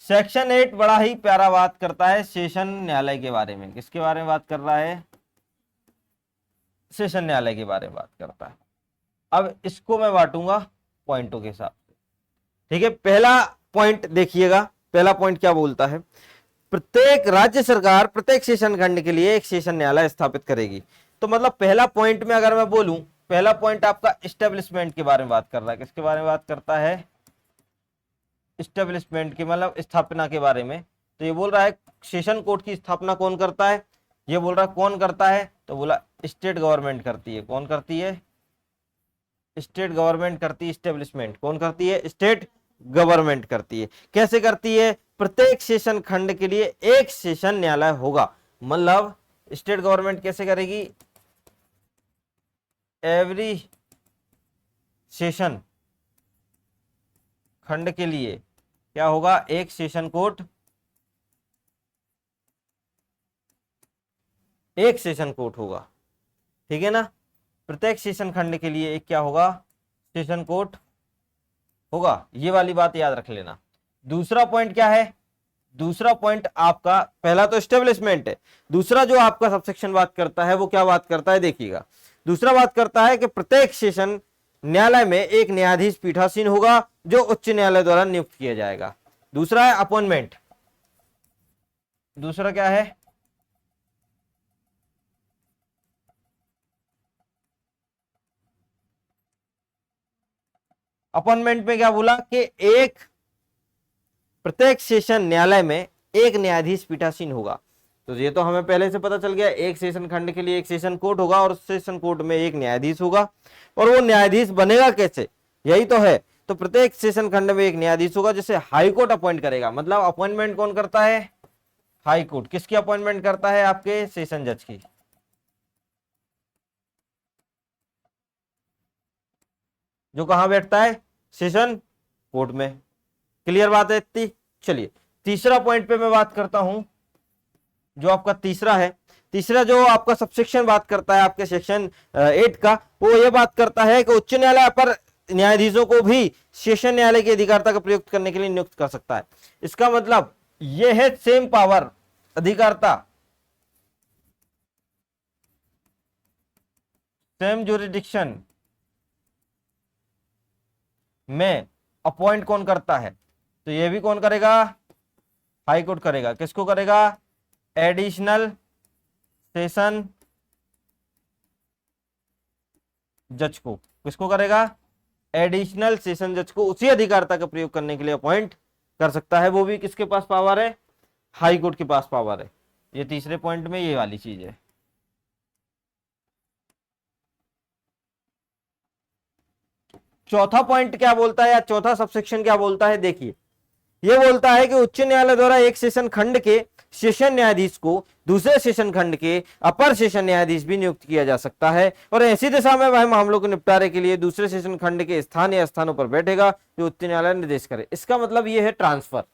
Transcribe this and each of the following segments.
Section 8 बड़ा ही प्यारा बात करता है सेशन न्यायालय के बारे में। किसके बारे में बात कर रहा है? सेशन न्यायालय के बारे में बात करता है। अब इसको मैं बांटूंगा पॉइंटों के हिसाब से, ठीक है। पहला पॉइंट देखिएगा, पहला पॉइंट क्या बोलता है? प्रत्येक राज्य सरकार प्रत्येक सेशन खंड के लिए एक सेशन न्यायालय स्थापित करेगी। तो मतलब पहला पॉइंट में अगर मैं बोलूं, पहला पॉइंट आपका एस्टेब्लिशमेंट के बारे में बात कर रहा है। किसके बारे में बात करता है? एस्टेब्लिशमेंट की, मतलब स्थापना के बारे में। तो ये बोल रहा है सेशन कोर्ट की स्थापना कौन करता है? ये बोल रहा है कौन करता है? तो बोला स्टेट गवर्नमेंट करती है। कौन करती है? स्टेट गवर्नमेंट करती है। एस्टेब्लिशमेंट कौन करती है? स्टेट गवर्नमेंट करती है। कैसे करती है? प्रत्येक सेशन खंड के लिए एक सेशन न्यायालय होगा। मतलब स्टेट गवर्नमेंट कैसे करेगी? एवरी सेशन खंड के लिए क्या होगा? एक सेशन कोर्ट, एक सेशन कोर्ट होगा, ठीक है ना। प्रत्येक सेशन खंड के लिए एक क्या होगा? सेशन कोर्ट होगा। ये वाली बात याद रख लेना। दूसरा पॉइंट क्या है? दूसरा पॉइंट आपका, पहला तो एस्टेब्लिशमेंट है, दूसरा जो आपका सबसेक्शन बात करता है वो क्या बात करता है? देखिएगा, दूसरा बात करता है कि प्रत्येक सेशन न्यायालय में एक न्यायाधीश पीठासीन होगा जो उच्च न्यायालय द्वारा नियुक्त किया जाएगा। दूसरा है अपॉइंटमेंट। दूसरा क्या है? अपॉइंटमेंट में क्या बोला कि एक प्रत्येक सेशन न्यायालय में एक न्यायाधीश पीठासीन होगा। तो ये तो हमें पहले से पता चल गया, एक सेशन खंड के लिए एक सेशन कोर्ट होगा और उस सेशन कोर्ट में एक न्यायाधीश होगा। और वो न्यायाधीश बनेगा कैसे? यही तो है। तो प्रत्येक सेशन खंड में एक न्यायाधीश होगा जिसे हाई कोर्ट अपॉइंट करेगा। मतलब अपॉइंटमेंट कौन करता है? High court. किसकी अपॉइंटमेंट करता है? आपके सेशन जज की। जो कहां बैठता है? सेशन कोर्ट में। क्लियर बात है इतनी? चलिए तीसरा पॉइंट पे मैं बात करता हूं, जो आपका तीसरा है। तीसरा जो आपका सबसेक्शन बात करता है आपके सेक्शन 8 का, वो ये बात करता है कि उच्च न्यायालय पर न्यायाधीशों को भी सेशन न्यायालय की अधिकारिता का प्रयोग करने के लिए नियुक्त कर सकता है। इसका मतलब ये है सेम पावर, अधिकारिता, सेम ज्यूरिडिक्शन में अपॉइंट कौन करता है? तो ये भी कौन करेगा? हाई कोर्ट करेगा। किसको करेगा? एडिशनल सेशन जज को। किसको करेगा? एडिशनल सेशन जज को उसी अधिकारिता का प्रयोग करने के लिए अपॉइंट कर सकता है। वो भी किसके पास पावर है? हाई कोर्ट के पास पावर है। ये तीसरे पॉइंट में ये वाली चीज है। चौथा पॉइंट क्या बोलता है, या चौथा सबसेक्शन क्या बोलता है? देखिए, यह बोलता है कि उच्च न्यायालय द्वारा एक सेशन खंड के सेशन न्यायाधीश को दूसरे सेशन खंड के अपर सेशन न्यायाधीश भी नियुक्त किया जा सकता है और ऐसी दिशा में वह मामलों के निपटारे के लिए दूसरे सेशन खंड के स्थान या स्थानों पर बैठेगा जो उच्च न्यायालय निर्देश करे। इसका मतलब यह है ट्रांसफर।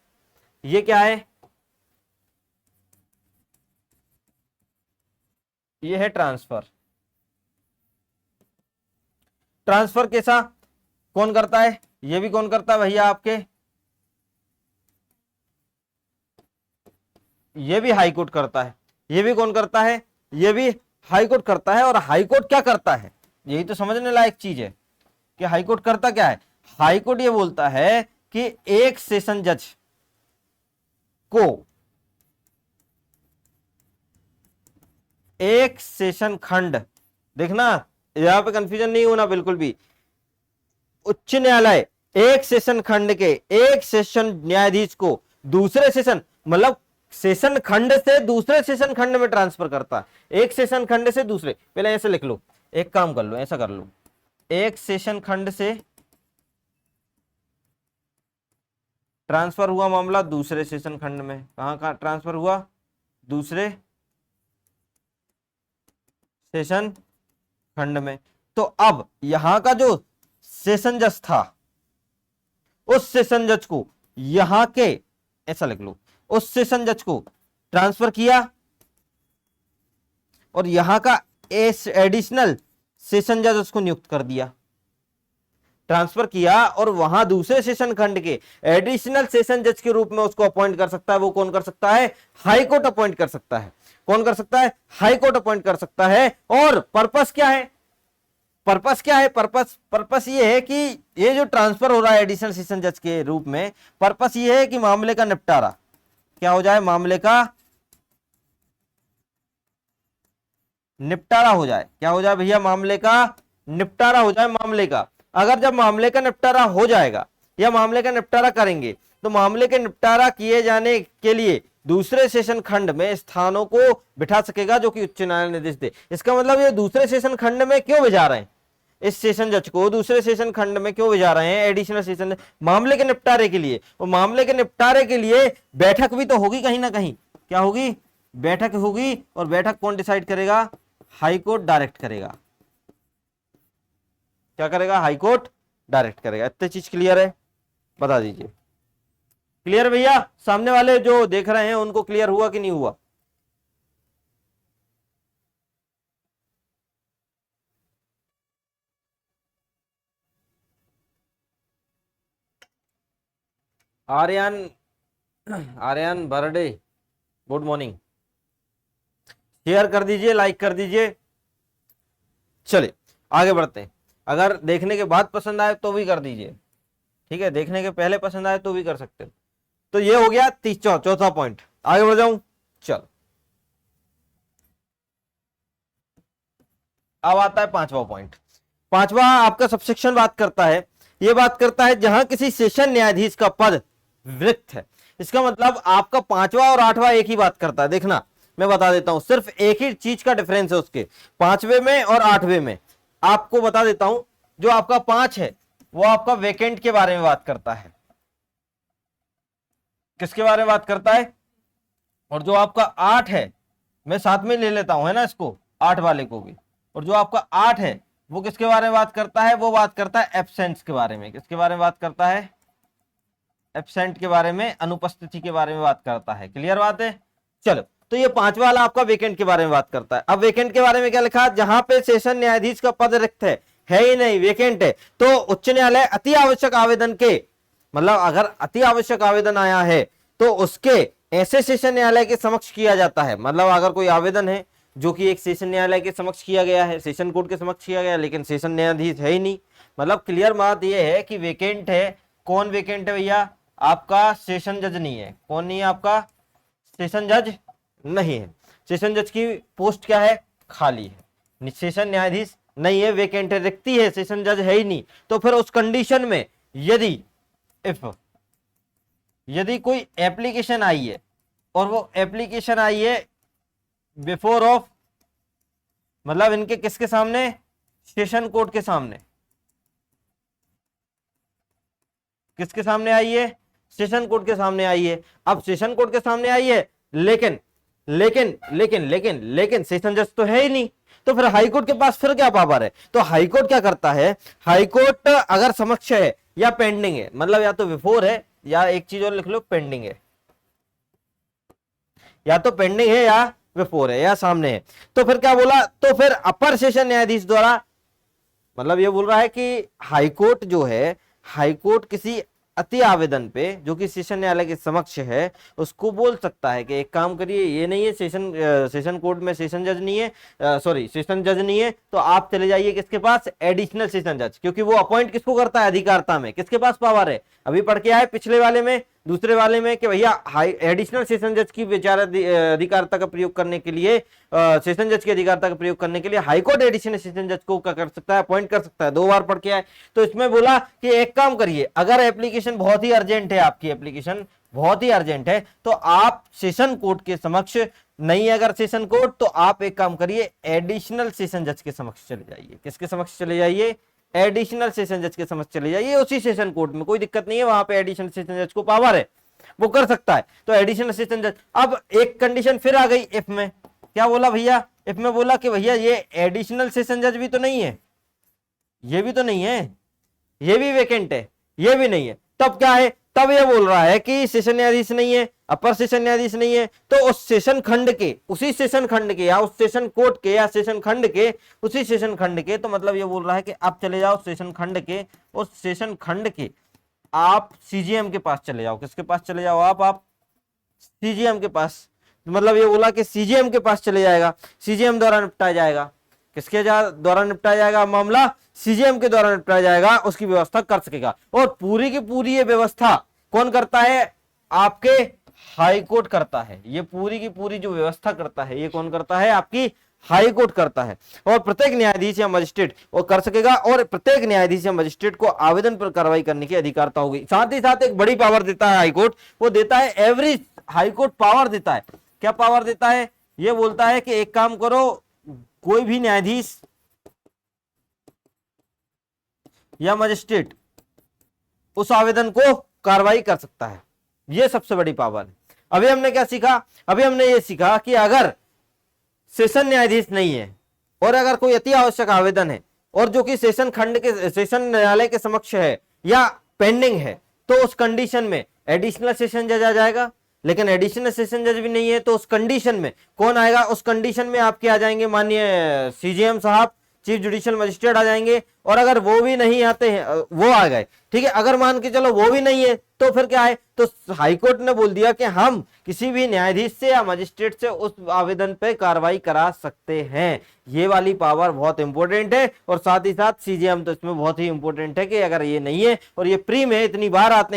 ये क्या है? यह है ट्रांसफर। ट्रांसफर कैसा? कौन करता है? ये भी कौन करता है भैया? आपके ये भी हाई कोर्ट करता है। ये भी कौन करता है? ये भी हाई कोर्ट करता है। और हाई कोर्ट क्या करता है? यही तो समझने लायक चीज है कि हाई कोर्ट करता क्या है। हाई कोर्ट ये बोलता है कि एक सेशन जज को एक सेशन खंड, देखना यहां पे कंफ्यूजन नहीं होना बिल्कुल भी, उच्च न्यायालय एक सेशन खंड के एक सेशन न्यायाधीश को दूसरे सेशन, मतलब सेशन खंड से दूसरे सेशन खंड में ट्रांसफर करता है। एक सेशन खंड से दूसरे, पहले ऐसे लिख लो, एक काम कर लो, ऐसा कर लो, एक सेशन खंड से ट्रांसफर हुआ मामला दूसरे सेशन खंड में। कहां कहां ट्रांसफर हुआ? दूसरे सेशन खंड में। तो अब यहां का जो सेशन जज था, उस सेशन जज को यहां के, ऐसा लिख लो, उस सेशन जज को ट्रांसफर किया और यहां का एडिशनल सेशन जज उसको नियुक्त कर दिया। ट्रांसफर किया और वहां दूसरे सेशन खंड के एडिशनल सेशन जज के रूप में उसको अपॉइंट कर सकता है, वो कौन कर सकता है? हाई कोर्ट अपॉइंट कर सकता है। कौन कर सकता है? हाई कोर्ट अपॉइंट कर सकता है। और पर्पस क्या है? पर्पस क्या है? पर्पस ये है कि ये जो ट्रांसफर हो रहा है एडिशनल सेशन जज के रूप में, पर्पस ये है कि मामले का निपटारा क्या हो जाए? मामले का निपटारा हो जाए। क्या हो जाए भैया? मामले का निपटारा हो जाए। मामले का, अगर जब मामले का निपटारा हो जाएगा या मामले का निपटारा करेंगे तो मामले के निपटारा किए जाने के लिए दूसरे सेशन खंड में स्थानों को बिठा सकेगा जो कि उच्च न्यायालय निर्देश दे। इसका मतलब ये दूसरे सेशन खंड में क्यों भेजा रहे हैं? इस सेशन जज को दूसरे सेशन खंड में क्यों भेजा रहे हैं? एडिशनल सेशन मामले के निपटारे के लिए। और मामले के निपटारे के लिए बैठक भी तो होगी कहीं ना कहीं। क्या होगी? बैठक होगी। और बैठक कौन डिसाइड करेगा? हाई कोर्ट डायरेक्ट करेगा। क्या करेगा? हाई कोर्ट डायरेक्ट करेगा। इतनी चीज क्लियर है? बता दीजिए। क्लियर भैया? सामने वाले जो देख रहे हैं उनको क्लियर हुआ कि नहीं हुआ? Aryan, Aryan birthday, good morning. Share कर दीजिए, लाइक कर दीजिए। चलिए आगे बढ़ते हैं। अगर देखने के बाद पसंद आए तो भी कर दीजिए, ठीक है? देखने के पहले पसंद आए तो भी कर सकते हैं। तो ये हो गया चौथा पॉइंट। आगे बढ़ जाऊं? चलो, अब आता है पांचवा पॉइंट। पांचवा आपका सबसेक्शन बात करता है, ये बात करता है जहां किसी सेशन न्यायाधीश का पद रिक्त है। इसका मतलब आपका पांचवा और आठवां एक ही बात करता है। देखना, मैं बता देता हूं, सिर्फ एक ही चीज का डिफरेंस है उसके, पांचवे में और आठवें में। आपको बता देता हूं, जो आपका 5 है वो आपका वेकेंट के बारे में बात करता है। किसके बारे में बात करता है? और जो आपका 8 है, मैं साथ में ले लेता हूं, है ना, इसको 8 वाले को भी। और जो आपका 8 है वो किसके बारे में बात करता है? वो बात करता है एब्सेंट्स के बारे में। किसके बारे में बात करता है? एब्सेंट के बारे में, अनुपस्थिति के बारे में बात करता है। क्लियर बात है? चलो, तो ये पांचवा वाला आपका वेकेंट के बारे में बात करता है। अब वेकेंट के बारे में क्या लिखा? जहां पे सेशन न्यायाधीश का पद रिक्त है ही नहीं, वेकेंट है, तो उच्च न्यायालय अति आवश्यक आवेदन के, मतलब अगर अति आवश्यक आवेदन आया है तो उसके ऐसे सेशन न्यायालय के समक्ष किया जाता है। मतलब अगर कोई आवेदन है जो कि एक सेशन न्यायालय के समक्ष किया गया है, सेशन कोर्ट के समक्ष किया गया, लेकिन सेशन न्यायाधीश है ही नहीं, मतलब क्लियर बात यह है कि वेकेंट है। कौन वेकेंट है भैया? आपका सेशन जज नहीं है। कौन नहीं है? आपका सेशन जज नहीं है। सेशन जज की पोस्ट क्या है? खाली है। सेशन न्यायाधीश नहीं है, वेकेंट है, रिक्ति है, सेशन जज है ही नहीं। तो फिर उस कंडीशन में यदि कोई एप्लीकेशन आई है और वो एप्लीकेशन आई है बिफोर ऑफ, मतलब इनके किसके सामने? सेशन कोर्ट के सामने। किसके सामने आई है? सेशन कोर्ट के सामने आई है। अब सेशन कोर्ट के सामने आई है, लेकिन लेकिन लेकिन लेकिन लेकिन सेशन जज तो है ही नहीं, तो फिर हाईकोर्ट के पास फिर क्या पावर है? तो हाईकोर्ट क्या करता है? हाईकोर्ट अगर समक्ष है या पेंडिंग है, मतलब या तो बिफोर है या एक चीज और लिख लो, पेंडिंग है, या तो पेंडिंग है या बिफोर है या सामने है, तो फिर क्या बोला? तो फिर अपर सेशन न्यायाधीश द्वारा, मतलब ये बोल रहा है कि हाईकोर्ट जो है, हाईकोर्ट किसी अति आवेदन पे जो कि सेशन न्यायालय के समक्ष है उसको बोल सकता है कि एक काम करिए, ये नहीं है सेशन कोर्ट में सेशन जज नहीं है, सॉरी सेशन जज नहीं है, तो आप चले जाइए किसके पास? एडिशनल सेशन जज। क्योंकि वो अपॉइंट किसको करता है? अधिकारता में। किसके पास पावर है? अभी पढ़ के आए पिछले वाले में, दूसरे वाले में, कि भैया एडिशनल सेशन जज की विचार अधिकारता का प्रयोग करने के लिए, सेशन जज की अधिकारता का प्रयोग करने के लिए हाईकोर्ट एडिशनल सेशन जज को क्या कर सकता है? अपॉइंट कर सकता है। 2 बार पढ़ के आए। तो इसमें बोला कि एक काम करिए, अगर एप्लीकेशन बहुत ही अर्जेंट है, आपकी एप्लीकेशन बहुत ही अर्जेंट है, तो आप सेशन कोर्ट के समक्ष नहीं है, अगर सेशन कोर्ट, तो आप एक काम करिए, एडिशनल सेशन जज के समक्ष चले जाइए। किसके समक्ष चले जाइए? एडिशनल सेशन जज के समक्ष चले जाइए। उसी सेशन कोर्ट में कोई दिक्कत नहीं है, वहां पे एडिशनल सेशन जज को पावर है, वो कर सकता है। तो एडिशनल सेशन जज। अब एक कंडीशन फिर आ गई इफ में। क्या बोला भैया? इफ में बोला कि भैया ये एडिशनल सेशन जज भी तो नहीं है, ये भी तो नहीं है, ये भी वेकेंट है, ये भी नहीं है, तब क्या है? तब यह बोल रहा है कि सेशन न्यायाधीश नहीं है, अपर सेशन न्यायाधीश नहीं है, तो उस सेशन खंड के, उसी सेशन खंड के या उस सेशन कोर्ट के या सेशन खंड के, उसी सेशन खंड के, तो मतलब ये बोल रहा है कि आप चले जाओ सेशन खंड के, उस सेशन खंड के आप सीजीएम के पास चले जाओ। किसके पास चले जाओ आप सीजीएम के पास। मतलब ये बोला कि सीजीएम के पास चले जाएगा, सीजीएम द्वारा निपटाया जाएगा। किसके द्वारा निपटाया जाएगा मामला? सीजीएम के द्वारा निपटाया जाएगा, उसकी व्यवस्था कर सकेगा। और पूरी की पूरी ये व्यवस्था कौन करता है? आपके हाई कोर्ट करता है। ये पूरी की पूरी जो व्यवस्था करता है, ये कौन करता है? आपकी हाई कोर्ट करता है। और प्रत्येक न्यायाधीश या मजिस्ट्रेट वो कर सकेगा, और प्रत्येक न्यायाधीश या मजिस्ट्रेट को आवेदन पर कार्रवाई करने की अधिकारता होगी। साथ ही साथ एक बड़ी पावर देता है हाईकोर्ट, वो देता है एवरेज हाईकोर्ट पावर देता है। क्या पावर देता है? ये बोलता है कि एक काम करो, कोई भी न्यायाधीश या मजिस्ट्रेट उस आवेदन को कार्रवाई कर सकता है। यह सबसे बड़ी पावर है। अभी हमने क्या सीखा? अभी हमने ये सीखा कि अगर सेशन न्यायाधीश नहीं है और अगर कोई अति आवश्यक आवेदन है और जो कि सेशन खंड के, सेशन न्यायालय के समक्ष है या पेंडिंग है, तो उस कंडीशन में एडिशनल सेशन जज आ जाएगा। लेकिन एडिशनल सेशन जज भी नहीं है, तो उस कंडीशन में कौन आएगा? उस कंडीशन में आपके आ जाएंगे माननीय सीजीएम साहब, चीफ जुडिशियल मजिस्ट्रेट आ जाएंगे। और अगर वो भी नहीं आते हैं, वो आ गए, ठीक है, अगर मान के चलो वो भी नहीं है, तो फिर क्या है? तो हाईकोर्ट ने बोल दिया कि हम किसी भी न्यायाधीश से या मजिस्ट्रेट से उस आवेदन पे कार्रवाई करा सकते हैं। ये वाली पावर बहुत इंपॉर्टेंट है। और साथ ही साथ सीजीएम तो इसमें बहुत ही इंपॉर्टेंट है कि अगर ये नहीं है, और ये प्री में इतनी बार आते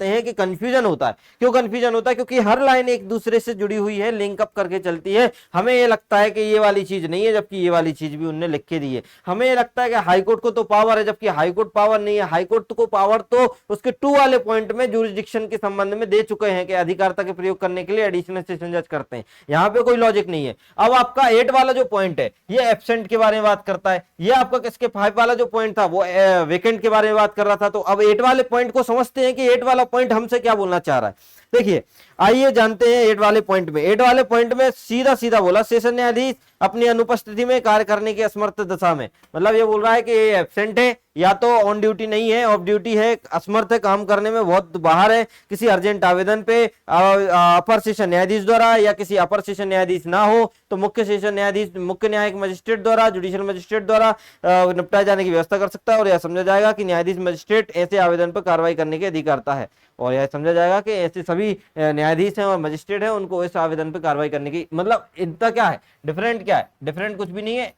हैं कि कंफ्यूजन होता है। क्यों कंफ्यूजन होता है? क्योंकि हर लाइन एक दूसरे से जुड़ी हुई है, लिंक अप करके चलती है। हमें ये लगता है कि ये वाली चीज नहीं है, जबकि ये वाली चीज भी उनने लिख के दी है। हमें ये लगता है कि हाईकोर्ट को तो पावर है, जबकि हाईकोर्ट पावर नहीं है। हाईकोर्ट को पावर तो उसके 2 वाले पॉइंट में जुरिसडिक्शन के संबंध में दे चुके हैं कि अधिकारता के प्रयोग करने के लिए एडिशनल सेशन जज करते हैं। यहां पे कोई लॉजिक नहीं है। अब आपका 8 वाला जो पॉइंट है, ये एब्सेंट के बारे में बात करता है। ये आपका किसके 5 वाला जो पॉइंट था, वो वेकेंट के बारे में बात कर रहा था। तो अब 8 वाले पॉइंट को समझते हैं कि 8 वाला पॉइंट हमसे क्या बोलना चाह रहा है। देखिए, आइए जानते हैं 8 वाले पॉइंट में। 8 वाले पॉइंट में सीधा सीधा बोला, सेशन न्यायाधीश अपनी अनुपस्थिति में कार्य करने की असमर्थ दशा में, मतलब ये बोल रहा है कि ये एब्सेंट है, या तो ऑन ड्यूटी नहीं है, ऑफ ड्यूटी है, असमर्थ है, काम करने में बहुत बाहर है, किसी अर्जेंट आवेदन पे अपर सेशन न्यायाधीश द्वारा, या किसी अपर सेशन न्यायाधीश ना हो तो मुख्य सेशन न्यायाधीश, मुख्य न्यायिक मजिस्ट्रेट द्वारा, जुडिशियल मजिस्ट्रेट द्वारा निपटाए जाने की व्यवस्था कर सकता है। और यह समझा जाएगा कि न्यायाधीश मजिस्ट्रेट ऐसे आवेदन पर कार्रवाई करने की अधिकारता है। और यह समझा जाएगा कि ऐसे सभी न्यायाधीश हैं और मजिस्ट्रेट हैं, उनको इस आवेदन पर कार्रवाई करने की, मतलब इनका क्या है डिफरेंट? क्या है डिफरेंट? कुछ भी नहीं है,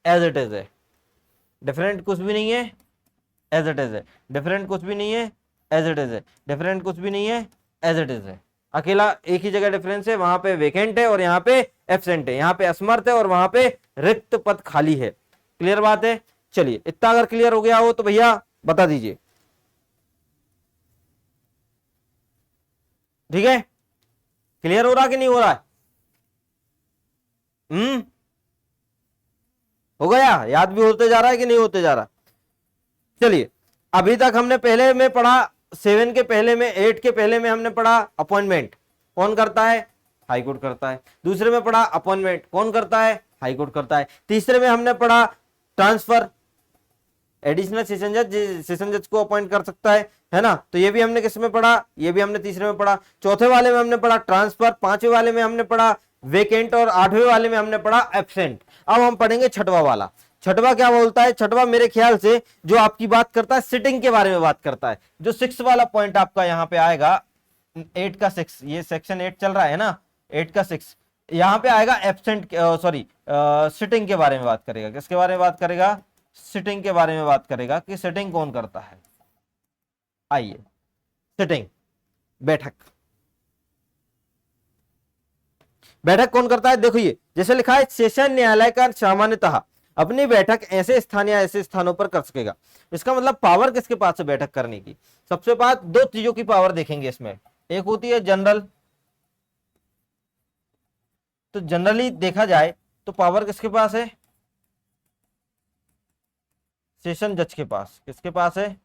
एज इट इज है। डिफरेंट कुछ भी नहीं है, एज इट इज है। डिफरेंट कुछ भी नहीं है, एज इट इज है। डिफरेंट कुछ भी नहीं है, एज इट इज है। अकेला एक ही जगह डिफरेंस है, वहां पे वेकेंट है और यहाँ पे एब्सेंट है, यहाँ पे असमर्थ है और वहां पे रिक्त पद खाली है। क्लियर बात है? चलिए, इतना अगर क्लियर हो गया हो तो भैया बता दीजिए। ठीक है, क्लियर हो रहा कि नहीं हो रहा है? हो गया? याद भी होते जा रहा है कि नहीं होते जा रहा? चलिए, अभी तक हमने पहले में पढ़ा 7 के पहले में, 8 के पहले में हमने पढ़ा अपॉइंटमेंट कौन करता है? हाईकोर्ट करता है। दूसरे में पढ़ा अपॉइंटमेंट कौन करता है? हाईकोर्ट करता है। तीसरे में हमने पढ़ा ट्रांसफर, एडिशनल सेशन जज को अपॉइंट कर सकता है ना? तो ये भी हमने किस में पढ़ा? ये भी हमने तीसरे में पढ़ा। चौथे वाले में हमने पढ़ा ट्रांसफर, 5वें वाले में हमने पढ़ा वेकेंट, और 8वें वाले में हमने पढ़ा एब्सेंट। अब हम पढ़ेंगे 6वां वाला। 6वां क्या बोलता है? 6वां मेरे ख्याल से जो आपकी बात करता है सिटिंग के बारे में बात करता है। जो 6 वाला पॉइंट आपका यहाँ पे आएगा, 8 का 6, ये सेक्शन 8 चल रहा है ना, 8 का 6 यहाँ पे आएगा एब्सेंट, सॉरी सिटिंग के बारे में बात करेगा। किसके बारे में बात करेगा? सिटिंग के बारे में बात करेगा कि सिटिंग कौन करता है। आइए, सिटिंग, बैठक, बैठक कौन करता है? देखो, ये जैसे लिखा है, सेशन न्यायालय का सामान्यतः अपनी बैठक ऐसे स्थान या ऐसे स्थानों पर कर सकेगा। इसका मतलब पावर किसके पास है बैठक करने की? सबसे पास 2 चीजों की पावर देखेंगे इसमें। एक होती है जनरल, तो जनरली देखा जाए तो पावर किसके पास है? सेशन जज के पास। किसके पास है?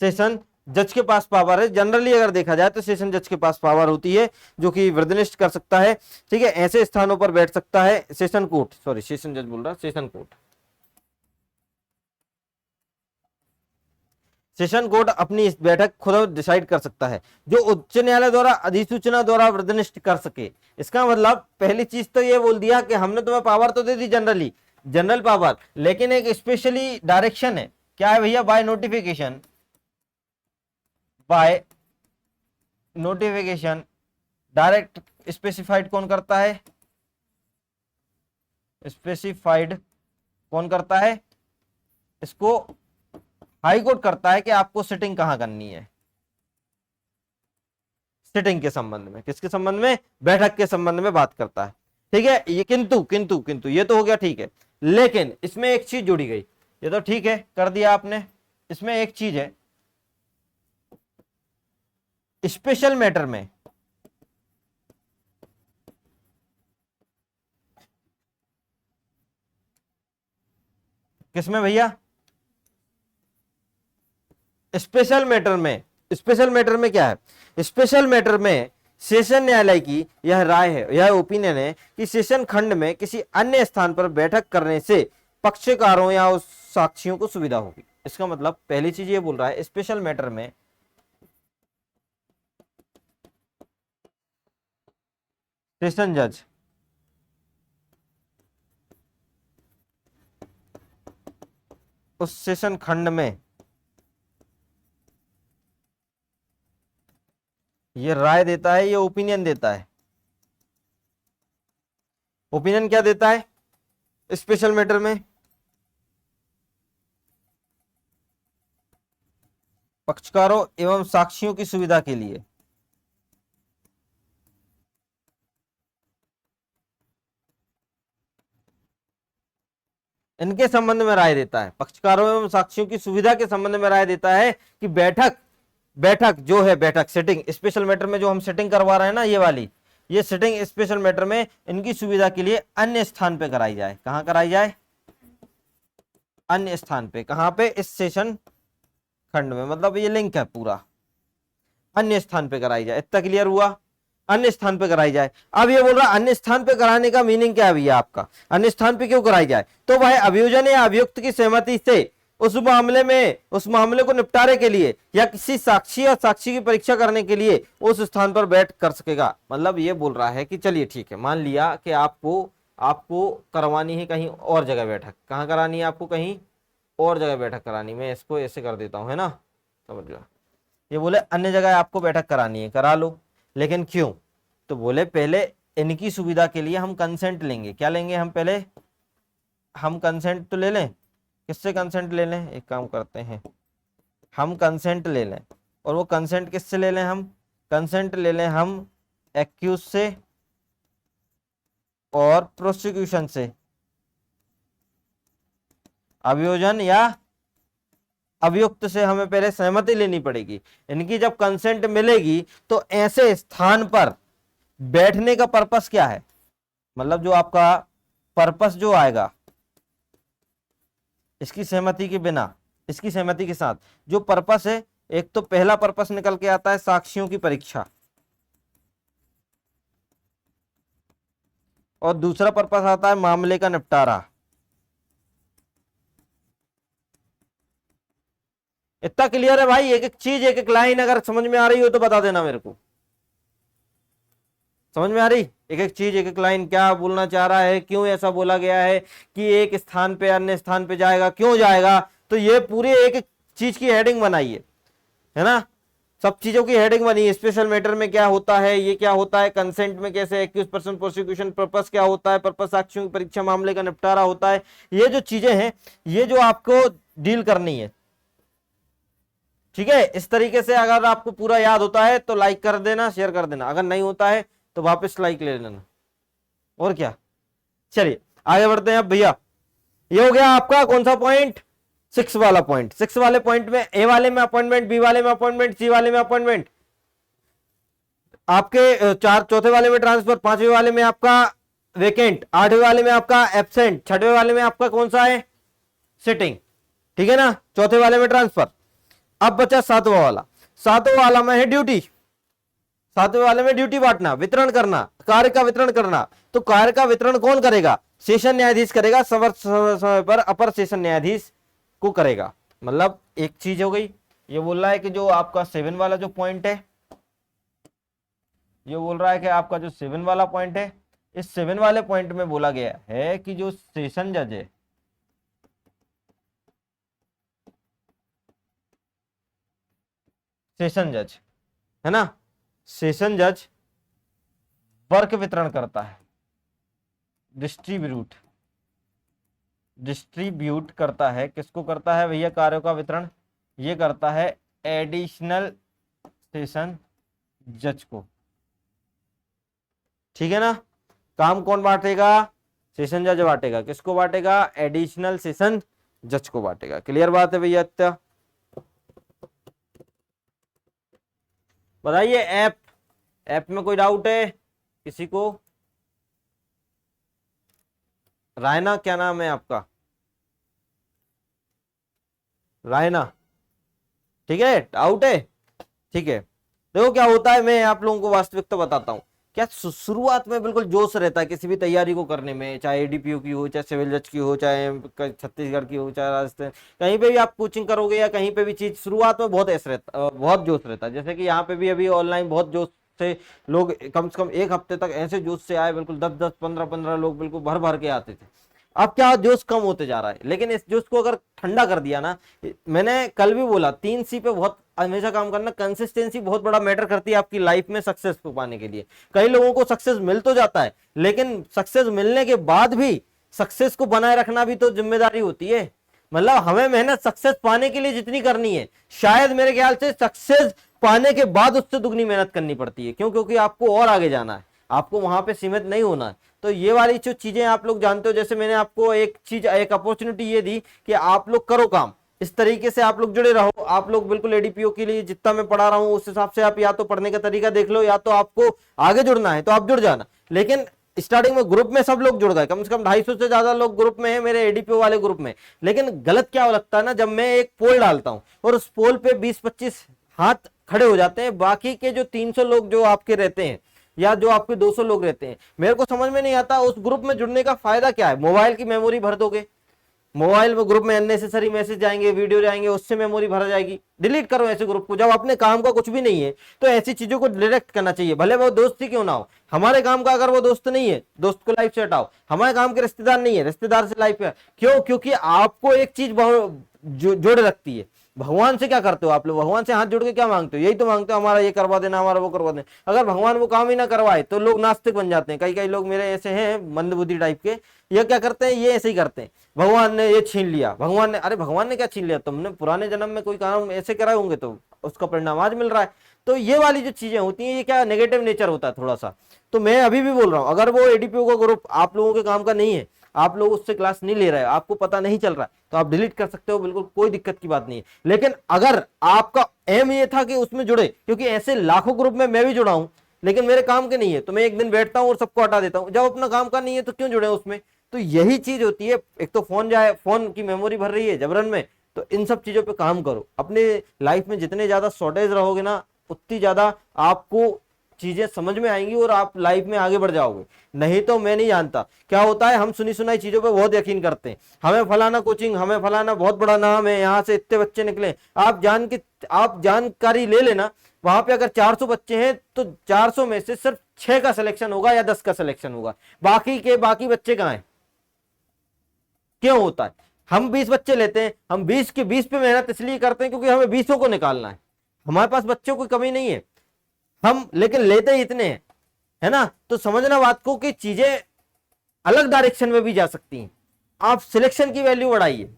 सेशन जज के पास पावर है। जनरली अगर देखा जाए तो सेशन जज के पास पावर होती है, जो कि वृद्धनिष्ठ कर सकता है, ठीक है, ऐसे स्थानों पर बैठ सकता है। सेशन कोर्ट, सॉरी सेशन जज बोल रहा, सेशन कोर्ट। सेशन कोर्ट अपनी इस बैठक खुद डिसाइड कर सकता है, जो उच्च न्यायालय द्वारा अधिसूचना द्वारा निर्दिष्ट कर सके। इसका मतलब पहली चीज तो ये बोल दिया कि हमने तुम्हें पावर तो दे दी जनरली, जनरल पावर, लेकिन एक स्पेशली डायरेक्शन है। क्या है भैया? By notification, by notification direct specified कौन करता है? स्पेसिफाइड कौन करता है? इसको हाई कोर्ट करता है कि आपको सिटिंग कहां करनी है। सिटिंग के संबंध में, किसके संबंध में? बैठक के संबंध में बात करता है। ठीक है, ये किंतु किंतु किंतु ये तो हो गया, ठीक है, लेकिन इसमें एक चीज जुड़ी गई। ये तो ठीक है, कर दिया आपने, इसमें एक चीज है, स्पेशल मैटर में किसमें भैया? स्पेशल मैटर में। स्पेशल मैटर में क्या है? स्पेशल मैटर में सेशन न्यायालय की यह राय है, यह ओपिनियन है कि सेशन खंड में किसी अन्य स्थान पर बैठक करने से पक्षकारों या उस साक्षियों को सुविधा होगी। इसका मतलब पहली चीज ये बोल रहा है, स्पेशल मैटर में सेशन जज उस सेशन खंड में ये राय देता है, ये ओपिनियन देता है। ओपिनियन क्या देता है स्पेशल मैटर में? पक्षकारों एवं साक्षियों की सुविधा के लिए। इनके संबंध में राय देता है, पक्षकारों एवं साक्षियों की सुविधा के संबंध में राय देता है कि बैठक जो है, बैठक सिटिंग स्पेशल मैटर में जो हम सिटिंग करवा रहे हैं ना, ये वाली, ये सिटिंग स्पेशल मैटर में इनकी सुविधा के लिए अन्य स्थान पे कराई जाए। कहां कराई जाए? अन्य स्थान पे। कहां पे? इस सेशन खंड में, मतलब ये लिंक है पूरा, अन्य स्थान पे कराई जाए। इतना क्लियर हुआ? अन्य स्थान पे कराई जाए। अब ये बोल रहा अन्य स्थान पे कराने का मीनिंग क्या है भैया आपका? अन्य स्थान पे क्यों कराई जाए? तो भाई अभियोजन या अभियुक्त की सहमति से उस मामले को निपटारे के लिए या किसी साक्षी या साक्षी की परीक्षा करने के लिए उस स्थान पर बैठ कर सकेगा। मतलब ये बोल रहा है कि चलिए ठीक है, मान लिया कि आपको करवानी है कहीं और जगह बैठक। कहाँ करानी है आपको? कहीं और जगह बैठक करानी। मैं इसको ऐसे कर देता हूं, है ना, समझ लो। ये बोले अन्य जगह आपको बैठक करानी है, करा लो, लेकिन क्यों? तो बोले पहले इनकी सुविधा के लिए हम कंसेंट लेंगे। क्या लेंगे हम? पहले हम कंसेंट तो ले लें। किससे कंसेंट ले लें? एक काम करते हैं, हम कंसेंट ले लें। और वो कंसेंट किससे ले लें? हम कंसेंट ले लें हम एक्यूज से और प्रोसिक्यूशन से। अभियोजन या अभियुक्त से हमें पहले सहमति लेनी पड़ेगी। इनकी जब कंसेंट मिलेगी तो ऐसे स्थान पर बैठने का पर्पस क्या है? मतलब जो आपका पर्पस जो आएगा इसकी सहमति के बिना, इसकी सहमति के साथ जो पर्पस है, एक तो पहला पर्पस निकल के आता है साक्षियों की परीक्षा, और दूसरा पर्पस आता है मामले का निपटारा। इतना क्लियर है भाई? एक एक चीज, एक एक लाइन अगर समझ में आ रही हो तो बता देना मेरे को। समझ में आ रही? एक एक चीज, एक एक लाइन, क्या बोलना चाह रहा है, क्यों ऐसा बोला गया है कि एक स्थान पे अन्य स्थान पे जाएगा, क्यों जाएगा? तो ये पूरी एक एक चीज की हेडिंग बनाई है ना, सब चीजों की हेडिंग बनी है। स्पेशल मैटर में क्या होता है, ये क्या होता है, कंसेंट में कैसे, एक्यूज पर्सन, प्रोसिक्यूशन पर्पस क्या होता है, पर्पस साक्षियों की परीक्षा, मामले का निपटारा होता है। ये जो चीजें हैं, ये जो आपको डील करनी है, ठीक है। इस तरीके से अगर आपको पूरा याद होता है तो लाइक कर देना, शेयर कर देना। अगर नहीं होता है तो वापस लाइक ले लेना, और क्या। चलिए आगे बढ़ते हैं अब भैया। ये हो गया आपका कौन सा पॉइंट? 6 वाला पॉइंट। 6 वाले पॉइंट में ए वाले में अपॉइंटमेंट, बी वाले में अपॉइंटमेंट, सी वाले में अपॉइंटमेंट, आपके चौथे वाले में ट्रांसफर, 5वें वाले में आपका वेकेंट, 8वें वाले में आपका एब्सेंट, 6वें वाले में आपका कौन सा है? सिटिंग, ठीक है ना। चौथे वाले में ट्रांसफर। अब बचा 7वां वाला। 7वें वाला में है ड्यूटी। 7वें वाले में ड्यूटी बांटना, वितरण करना, कार्य का वितरण करना। तो कार्य का वितरण कौन करेगा? सेशन न्यायाधीश करेगा, समय पर अपर सेशन न्यायाधीश को करेगा। मतलब एक चीज हो गई। ये बोल रहा है कि जो आपका 7 वाला जो पॉइंट है, ये बोल रहा है कि आपका जो 7 वाला पॉइंट है, इस 7 वाले पॉइंट में बोला गया है कि जो सेशन जज है, सेशन जज है ना, सेशन जज वर्क वितरण करता है, डिस्ट्रीब्यूट करता है। किसको करता है भैया कार्यों का वितरण? ये करता है एडिशनल सेशन जज को। ठीक है ना, काम कौन बांटेगा? सेशन जज बांटेगा। किसको बांटेगा? एडिशनल सेशन जज को बांटेगा। क्लियर बात है भैया? इतना बताइए। ऐप में कोई डाउट है किसी को? रायना, क्या नाम है आपका? रायना, ठीक है, डाउट है? ठीक है, देखो क्या होता है, मैं आप लोगों को वास्तविकता बताता हूं। क्या शुरुआत में बिल्कुल जोश रहता है किसी भी तैयारी को करने में, चाहे एडीपीओ की हो, चाहे सिविल जज की हो, चाहे छत्तीसगढ़ की हो, चाहे राजस्थान, कहीं पे भी आप कोचिंग करोगे या कहीं पे भी चीज, शुरुआत में बहुत ऐसा रहता, बहुत जोश रहता है। जैसे कि यहाँ पे भी अभी ऑनलाइन बहुत जोश से लोग कम से कम एक हफ्ते तक ऐसे जोश से आए, बिल्कुल 10-10, 15-15 लोग बिल्कुल भर भर के आते थे। अब क्या जोश कम होते जा रहा है, लेकिन इस जोश को अगर ठंडा कर दिया ना, मैंने कल भी बोला 3C पे बहुत हमेशा काम करना। कंसिस्टेंसी बहुत बड़ा मैटर करती है आपकी लाइफ में सक्सेस को पाने के लिए। कई लोगों को सक्सेस मिल तो जाता है, लेकिन सक्सेस मिलने के बाद भी सक्सेस को बनाए रखना भी तो जिम्मेदारी होती है। मतलब हमें मेहनत सक्सेस पाने के लिए जितनी करनी है, शायद मेरे ख्याल से सक्सेस पाने के बाद उससे दुगनी मेहनत करनी पड़ती है। क्यों? क्योंकि आपको और आगे जाना है, आपको वहां पे सीमित नहीं होना है। तो ये वाली जो चीजें आप लोग जानते हो, जैसे मैंने आपको एक चीज, एक अपॉर्चुनिटी ये दी कि आप लोग करो काम, इस तरीके से आप लोग जुड़े रहो। आप लोग बिल्कुल एडीपीओ के लिए जितना मैं पढ़ा रहा हूं उस हिसाब से आप या तो पढ़ने का तरीका देख लो, या तो आपको आगे जुड़ना है तो आप जुड़ जाना। लेकिन स्टार्टिंग में ग्रुप में सब लोग जुड़ गए, कम से कम 250 से ज्यादा लोग ग्रुप में है मेरे एडीपीओ वाले ग्रुप में। लेकिन गलत क्या लगता है ना, जब मैं एक पोल डालता हूं और उस पोल पे 20-25 हाथ खड़े हो जाते हैं, बाकी के जो 300 लोग जो आपके रहते हैं या जो आपके 200 लोग रहते हैं, मेरे को समझ में नहीं आता उस ग्रुप में जुड़ने का फायदा क्या है। मोबाइल की मेमोरी भर दोगे, मोबाइल में ग्रुप में अननेसेसरी मैसेज जाएंगे, वीडियो जाएंगे, उससे मेमोरी भर जाएगी। डिलीट करो ऐसे ग्रुप को। जब अपने काम का कुछ भी नहीं है तो ऐसी चीजों को डायरेक्ट करना चाहिए, भले वो दोस्त ही क्यों ना हो। हमारे काम का अगर वो दोस्त नहीं है, दोस्त को लाइफ से हटाओ। हमारे काम के रिश्तेदार नहीं है, रिश्तेदार से लाइफ है। क्यों? क्योंकि आपको एक चीज जोड़ रखती है। भगवान से क्या करते हो आप लोग? भगवान से हाथ जोड़ के क्या मांगते हो? यही तो मांगते हो, हमारा ये करवा देना, हमारा वो करवा देना। अगर भगवान वो काम ही ना करवाए तो लोग नास्तिक बन जाते हैं। कई कई लोग मेरे ऐसे हैं मंदबुद्धि टाइप के, ये क्या करते हैं, ये ऐसे ही करते हैं, भगवान ने ये छीन लिया, भगवान ने, अरे भगवान ने क्या छीन लिया? तुमने पुराने जन्म में कोई काम ऐसे कराए होंगे तो उसका परिणाम आज मिल रहा है। तो ये वाली जो चीजें होती हैं, ये क्या नेगेटिव नेचर होता है थोड़ा सा। तो मैं अभी भी बोल रहा हूं, अगर वो एडीपीओ का ग्रुप आप लोगों के काम का नहीं है, आप लोग उससे क्लास नहीं ले रहे हो, आपको पता नहीं चल रहा है, तो आप डिलीट कर सकते हो, बिल्कुल कोई दिक्कत की बात नहीं है। लेकिन अगर आपका एम ये था कि उसमें जुड़े, क्योंकि ऐसे लाखों ग्रुप में मैं भी जुड़ा हूं, लेकिन मेरे काम के नहीं है, तो मैं एक दिन बैठता हूं और सबको हटा देता हूं। जब अपना काम का नहीं है तो क्यों जुड़े उसमें? तो यही चीज होती है। एक तो फोन जाए, फोन की मेमोरी भर रही है जबरन में, तो इन सब चीजों पे काम करो। अपने लाइफ में जितने ज्यादा शॉर्टेज रहोगे ना, उतनी ज्यादा आपको चीजें समझ में आएंगी और आप लाइफ में आगे बढ़ जाओगे। नहीं तो मैं नहीं जानता क्या होता है, हम सुनी सुनाई चीजों पे बहुत यकीन करते हैं। हमें फलाना कोचिंग, हमें फलाना बहुत बड़ा नाम है, यहाँ से इतने बच्चे निकले। आप जानकारी ले लेना, वहां पे अगर 400 बच्चे हैं तो 400 में से सिर्फ 6 का सिलेक्शन होगा या 10 का सिलेक्शन होगा। बाकी बच्चे कहाँ हैं? क्यों होता है? हम 20 बच्चे लेते हैं, हम 20 के 20 पे मेहनत इसलिए करते हैं क्योंकि हमें 20 को निकालना है। हमारे पास बच्चों की कमी नहीं है, हम लेकिन लेते ही इतने हैं, है ना। तो समझना बात को कि चीजें अलग डायरेक्शन में भी जा सकती हैं। आप सिलेक्शन की वैल्यू बढ़ाइए,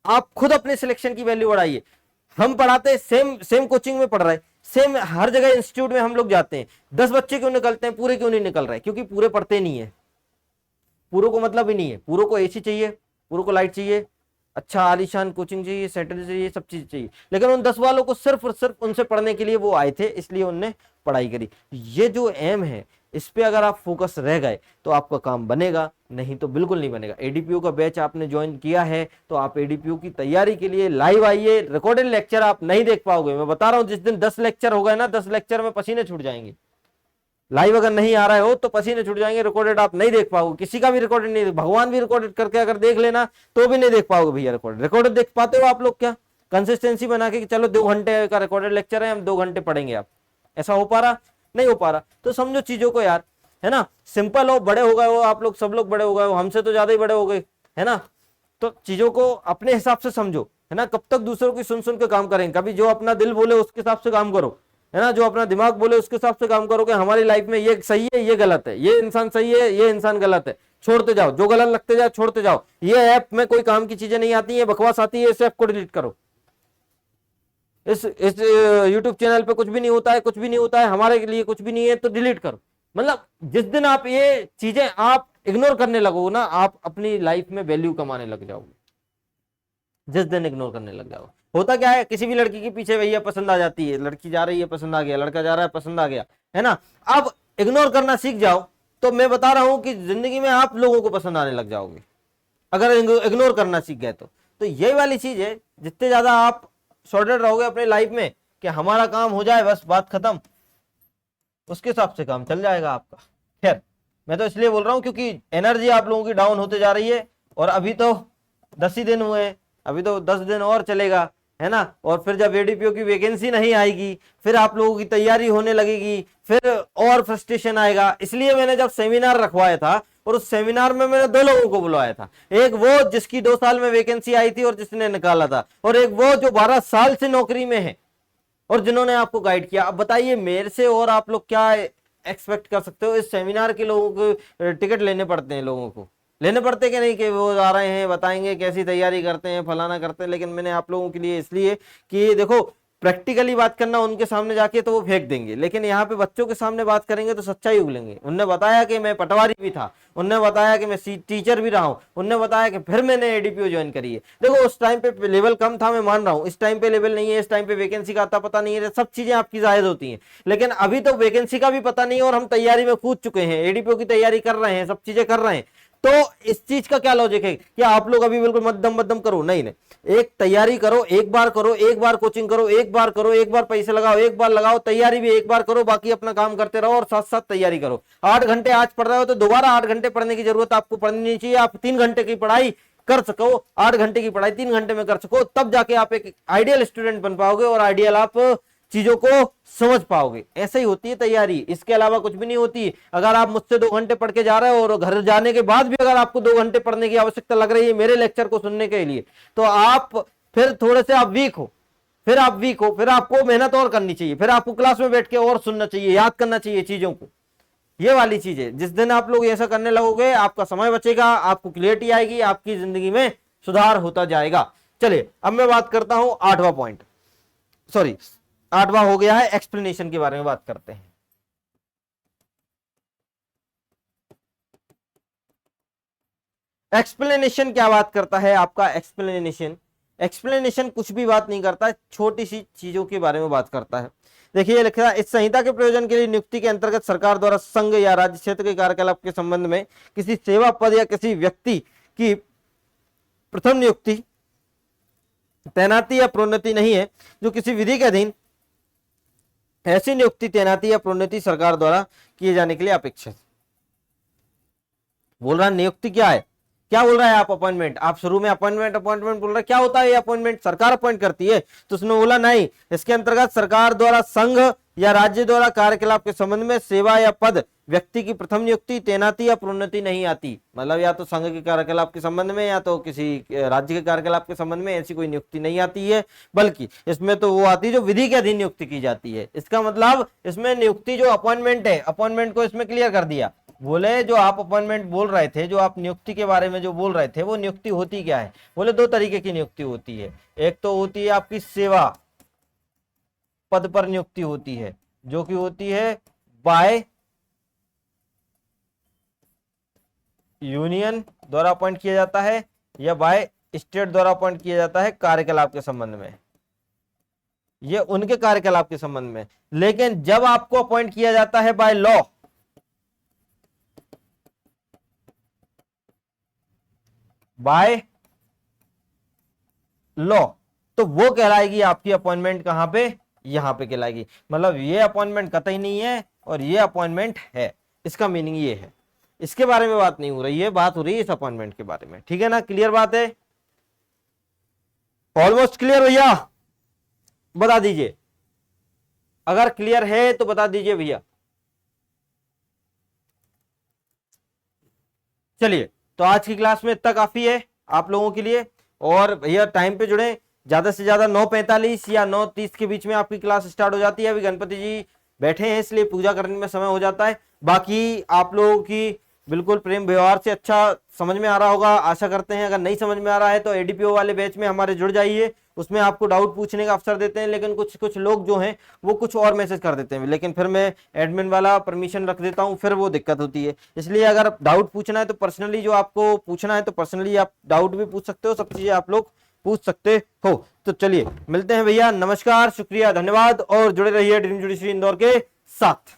आप खुद अपने सिलेक्शन की वैल्यू बढ़ाइए। हम पढ़ाते हैं, सेम कोचिंग में पढ़ रहे हैं, सेम हर जगह इंस्टीट्यूट में हम लोग जाते हैं, 10 बच्चे क्यों निकलते हैं, पूरे क्यों नहीं निकल रहे? क्योंकि पूरे पढ़ते नहीं है। पूरों को मतलब ही नहीं है, पूरों को एसी चाहिए, पूरों को लाइट चाहिए, अच्छा आलीशान कोचिंग चाहिए, सैटरडे चाहिए, सब चीज चाहिए। लेकिन उन 10 वालों को सिर्फ और सिर्फ उनसे पढ़ने के लिए वो आए थे, इसलिए उनने पढ़ाई करी। ये जो एम है, इस पे अगर आप फोकस रह गए तो आपका काम बनेगा, नहीं तो बिल्कुल नहीं बनेगा। एडीपीओ का बैच आपने ज्वाइन किया है तो आप एडीपीओ की तैयारी के लिए लाइव आइए। रिकॉर्डेड लेक्चर आप नहीं देख पाओगे, मैं बता रहा हूं। जिस दिन 10 लेक्चर हो गए ना, 10 लेक्चर में पसीने छूट जाएंगे। लाइव अगर नहीं आ रहे हो तो पसीने छूट जाएंगे, रिकॉर्डेड आप नहीं देख पाओगे, किसी का भी रिकॉर्डेड नहीं। भगवान भी रिकॉर्डेड करके अगर देख लेना तो भी नहीं देख पाओगे भैया। रिकॉर्डेड देख पाते हो आप लोग क्या? कंसिस्टेंसी बना के कि चलो 2 घंटे का रिकॉर्डेड लेक्चर है, हम 2 घंटे पढ़ेंगे। आप ऐसा हो पा रहा? नहीं हो पा रहा। तो समझो चीजों को यार, है ना। सिंपल हो, बड़े हो गए हो आप लोग, सब लोग बड़े हो गए हो, हमसे तो ज्यादा ही बड़े हो गए, है ना। तो चीजों को अपने हिसाब से समझो, है ना। कब तक दूसरों की सुन सुन के काम करेंगे? कभी जो अपना दिल बोले उसके हिसाब से काम करो, है ना। जो अपना दिमाग बोले उसके हिसाब से काम करो कि हमारी लाइफ में ये सही है, ये गलत है, ये इंसान सही है, ये इंसान गलत है। छोड़ते जाओ, जो गलत लगते जाए छोड़ते जाओ। ये ऐप में कोई काम की चीजें नहीं आती है, बकवास आती है, इस ऐप को डिलीट करो। इस यूट्यूब चैनल पे कुछ भी नहीं होता है, कुछ भी नहीं होता है, हमारे लिए कुछ भी नहीं है, तो डिलीट करो। मतलब जिस दिन आप ये चीजें आप इग्नोर करने लगोगे ना, आप अपनी लाइफ में वैल्यू कमाने लग जाओगे। जिस दिन इग्नोर करने लग जाओ। होता क्या है, किसी भी लड़की के पीछे भैया पसंद आ जाती है, लड़की जा रही है पसंद आ गया, लड़का जा रहा है पसंद आ गया, है ना। अब इग्नोर करना सीख जाओ तो मैं बता रहा हूं कि जिंदगी में आप लोगों को पसंद आने लग जाओगे, अगर इग्नोर करना सीख गए तो यही वाली चीज है। जितने ज्यादा आप सॉर्टेड रहोगे अपनी लाइफ में कि हमारा काम हो जाए बस, बात खत्म, उसके हिसाब से काम चल जाएगा आपका। खैर, मैं तो इसलिए बोल रहा हूं क्योंकि एनर्जी आप लोगों की डाउन होते जा रही है, और अभी तो 10 ही दिन हुए हैं, अभी तो 10 दिन और चलेगा, है ना। और फिर जब एडीपीओ की वैकेंसी नहीं आएगी, फिर आप लोगों की तैयारी होने लगेगी, फिर और फ्रस्ट्रेशन आएगा। इसलिए मैंने जब सेमिनार रखवाया था, और उस सेमिनार में मैंने 2 लोगों को बुलवाया था, एक वो जिसकी 2 साल में वैकेंसी आई थी और जिसने निकाला था, और एक वो जो 12 साल से नौकरी में है और जिन्होंने आपको गाइड किया। अब बताइए मेरे से और आप लोग क्या एक्सपेक्ट कर सकते हो? इस सेमिनार के लोगों को टिकट लेने पड़ते हैं, लोगों को लेने पड़ते कि नहीं, कि वो आ रहे हैं बताएंगे कैसी तैयारी करते हैं, फलाना करते हैं। लेकिन मैंने आप लोगों के लिए इसलिए कि देखो, प्रैक्टिकली बात करना उनके सामने जाके तो वो फेंक देंगे, लेकिन यहाँ पे बच्चों के सामने बात करेंगे तो सच्चाई उगलेंगे। उनने बताया कि मैं पटवारी भी था, उनने बताया कि मैं टीचर भी रहा हूँ, उनने बताया कि फिर मैंने एडीपीओ ज्वाइन करी है। देखो उस टाइम पे लेवल कम था, मैं मान रहा हूँ, इस टाइम पे लेवल नहीं है, इस टाइम पे वैकेंसी का आता पता नहीं है, सब चीजें आपकी जायज होती हैं। लेकिन अभी तो वैकेंसी का भी पता नहीं है और हम तैयारी में कूद चुके हैं, एडीपीओ की तैयारी कर रहे हैं, सब चीजें कर रहे हैं। तो इस चीज का क्या लॉजिक है कि आप लोग अभी बिल्कुल मध्यम मध्यम करो? नहीं नहीं, एक तैयारी करो, एक बार करो, एक बार कोचिंग करो, एक बार करो, एक बार पैसे लगाओ, एक बार लगाओ, तैयारी भी एक बार करो, बाकी अपना काम करते रहो और साथ साथ तैयारी करो। 8 घंटे आज पढ़ रहे हो तो दोबारा 8 घंटे पढ़ने की जरूरत आपको पड़नी नहीं चाहिए। आप 3 घंटे की पढ़ाई कर सको, 8 घंटे की पढ़ाई 3 घंटे में कर सको, तब जाके आप एक आइडियल स्टूडेंट बन पाओगे और आइडियल आप चीजों को समझ पाओगे। ऐसे ही होती है तैयारी, इसके अलावा कुछ भी नहीं होती। अगर आप मुझसे 2 घंटे पढ़ के जा रहे हो और घर जाने के बाद भी अगर आपको 2 घंटे पढ़ने की आवश्यकता लग रही है मेरे लेक्चर को सुनने के लिए, तो आप फिर थोड़े से आप वीक हो, फिर आपको मेहनत और करनी चाहिए, फिर आपको क्लास में बैठ के और सुनना चाहिए, याद करना चाहिए चीजों को। ये वाली चीज है, जिस दिन आप लोग ऐसा करने लगोगे आपका समय बचेगा, आपको क्लियरिटी आएगी, आपकी जिंदगी में सुधार होता जाएगा। चलिए अब मैं बात करता हूं 8वां पॉइंट, सॉरी 8वां हो गया है, एक्सप्लेनेशन के बारे में बात करते हैं। एक्सप्लेनेशन क्या बात करता है आपका? एक्सप्लेनेशन कुछ भी बात नहीं करता, छोटी सी चीजों के बारे में बात करता है। देखिए लिखा है, इस संहिता के प्रयोजन के लिए नियुक्ति के अंतर्गत सरकार द्वारा संघ या राज्य क्षेत्र के कार्यकलाप के संबंध में किसी सेवा पद या किसी व्यक्ति की प्रथम नियुक्ति, तैनाती या प्रोन्नति नहीं है जो किसी विधि के अधीन ऐसी नियुक्ति, तैनाती या प्रोन्नति सरकार द्वारा किए जाने के लिए अपेक्षित। बोल रहा नियुक्ति क्या है, क्या बोल रहा है आप? अपॉइंटमेंट। आप शुरू में अपॉइंटमेंट बोल रहे, क्या होता है ये अपॉइंटमेंट? सरकार अपॉइंट करती है। तो उसने बोला नहीं, इसके अंतर्गत सरकार द्वारा संघ या राज्य द्वारा कार्यकलाप के संबंध में सेवा या पद, व्यक्ति की प्रथम नियुक्ति, तैनाती या प्रोन्नति नहीं आती। मतलब या तो संघ के कार्यकलाप के संबंध में या तो किसी राज्य के कार्यकलाप के संबंध में ऐसी कोई नियुक्ति नहीं आती है, बल्कि इसमें तो वो आती है जो विधि के अधीन नियुक्ति की जाती है। इसका मतलब इसमें नियुक्ति जो अपॉइंटमेंट है, अपॉइंटमेंट को इसमें क्लियर कर दिया। बोले जो आप अपॉइंटमेंट बोल रहे थे, जो आप नियुक्ति के बारे में जो बोल रहे थे, वो नियुक्ति होती क्या है? बोले 2 तरीके की नियुक्ति होती है। एक तो होती है आपकी सेवा पद पर नियुक्ति होती है, जो कि होती है बाय यूनियन द्वारा अपॉइंट किया जाता है या बाय स्टेट द्वारा अपॉइंट किया जाता है कार्यकलाप के संबंध में, ये उनके कार्यकलाप के संबंध में। लेकिन जब आपको अपॉइंट किया जाता है बाय लॉ, बाय लॉ, तो वो कहलाएगी आपकी अपॉइंटमेंट कहां पे? यहां पे कहलाएगी। मतलब ये अपॉइंटमेंट कतई नहीं है और ये अपॉइंटमेंट है, इसका मीनिंग ये है। इसके बारे में बात नहीं हो रही है, बात हो रही है इस अपॉइंटमेंट के बारे में। ठीक है ना, क्लियर बात है? ऑलमोस्ट क्लियर भैया, बता दीजिए, अगर क्लियर है तो बता दीजिए भैया। चलिए, तो आज की क्लास में इतना काफी है आप लोगों के लिए। और भैया टाइम पे जुड़े, ज्यादा से ज्यादा 9:45 या 9:30 के बीच में आपकी क्लास स्टार्ट हो जाती है। अभी गणपति जी बैठे हैं इसलिए पूजा करने में समय हो जाता है। बाकी आप लोगों की बिल्कुल प्रेम व्यवहार से अच्छा समझ में आ रहा होगा, आशा करते हैं। अगर नहीं समझ में आ रहा है तो एडीपीओ वाले बैच में हमारे जुड़ जाइए, उसमें आपको डाउट पूछने का अवसर देते हैं। लेकिन कुछ कुछ लोग जो हैं वो कुछ और मैसेज कर देते हैं, लेकिन फिर मैं एडमिन वाला परमिशन रख देता हूं, फिर वो दिक्कत होती है। इसलिए अगर डाउट पूछना है तो पर्सनली, जो आपको पूछना है तो पर्सनली आप डाउट भी पूछ सकते हो, सब चीजें आप लोग पूछ सकते हो। तो चलिए मिलते हैं भैया, नमस्कार, शुक्रिया, धन्यवाद, और जुड़े रहिए ड्रीम जुडिशरी इंदौर के साथ।